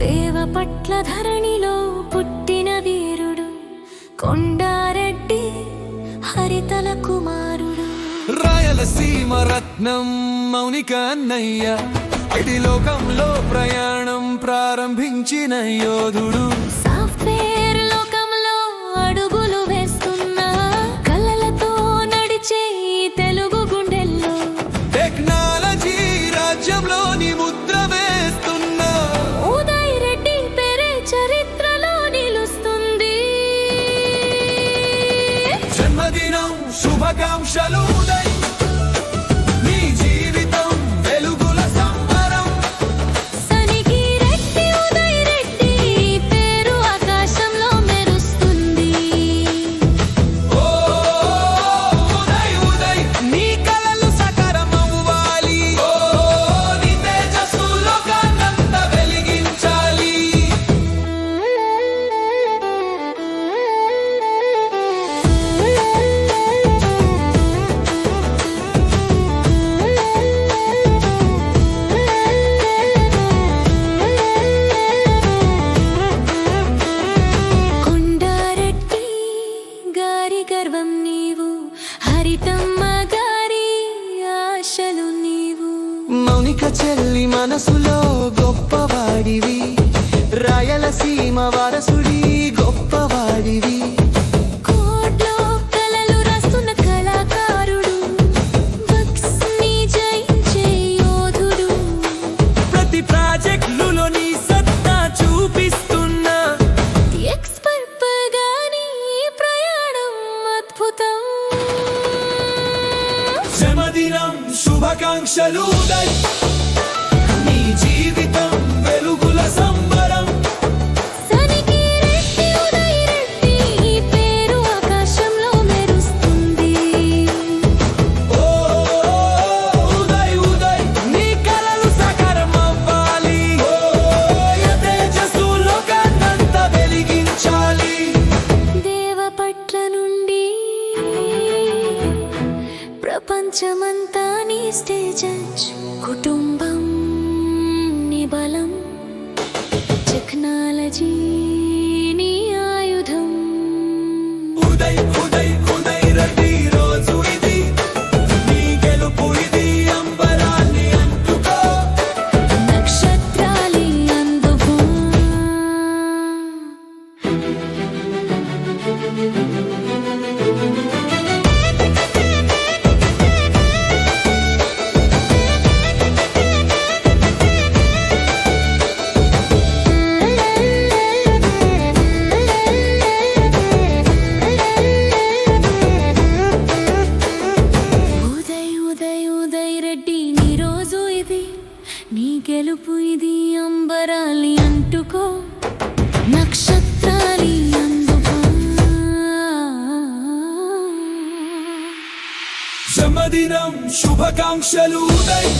దేవపట్ల ధరణిలో పుట్టిన వీరుడు కొండారెడ్డి హరితల కుమారుడు. రాయలసీమ రత్నం మౌనిక అన్నయ్య ఐటి లోకంలో ప్రయాణం ప్రారంభించిన యోధుడు. సాఫ్ట్వేర్ లోకంలో అడుగులు వేస్తున్న కలలతో నడిచే తెలుగు గుండెల్లో టెక్నాలజీ రాజ్యంలోని ముద్ర వేస్తున్న ఉదయ్ రెడ్డి పేరే చరిత్రలో నిలుస్తుంది. జన్మదినం శుభాకాంక్షలు ఉదయ్, నీ జీవితం వెలుగుల సంబరం. సనికి రెడ్డి ఉదయ్ రెడ్డి పేరు ఆకాశంలో మెరుస్తుంది. ఓ ఉదయ్ ఉదయ్, నీ కలలు సకరమవ్వాలి. ఓ నీ తేజస్సు లోకాన్నంతా వెలిగించాలి. కొండారెడ్డి గారి గర్వం నీవు, హరితమ్మ గారి ఆశలు నీవు. మౌనిక చెల్లి మనసులో గొప్పవాడివి, రాయలసీమ వారసుడి గొప్పవాడివి. కోట్లో కలలు రాస్తున్న కళాకారుడు, బక్స్ ని జయించే యోధుడు. ప్రతి ప్రాజెక్టులో నీ సత్తా చూపిస్తున్నా. ఎక్స్పర్ట్ గాని ప్రయాణం అద్భుతం. జన్మదినం శుభాకాంక్షలు ఉదయ్, నీ జీవితం వెలుగుల సంబరం. సనికి రెడ్డి ఉదయ్ రెడ్డి పేరు ఆకాశంలో మెరుస్తుంది. ఓ ఉదయ్ ఉదయ్, నీ కలలు సకరమవ్వాలి. ఓ తేజస్సు లోకాన్నంతా వెలిగించాలి. దేవపట్ల నుండి ప్రపంచమంతా నీ స్టేజ్, కుటుంబం నీ బలం, టెక్నాలజీ నీ ఆయుధం. ఉదయ్ ఉదయ్ ఉదయ్ రెడ్డి రోజు ఇది, నీ గెలుపు ఇది, అంబరాన్ని అంటుకో. నక్షత్రాలి అందుకో. ఉదయ్ ఉదయ్ ఉదయ్ రెడ్డి నీ రోజు ఇది, నీ గెలుపు ఇది, అంబరాలి అంటుకో, నక్షత్రాలి అందుకో. జన్మదినం శుభాకాంక్షలు ఉదయ్,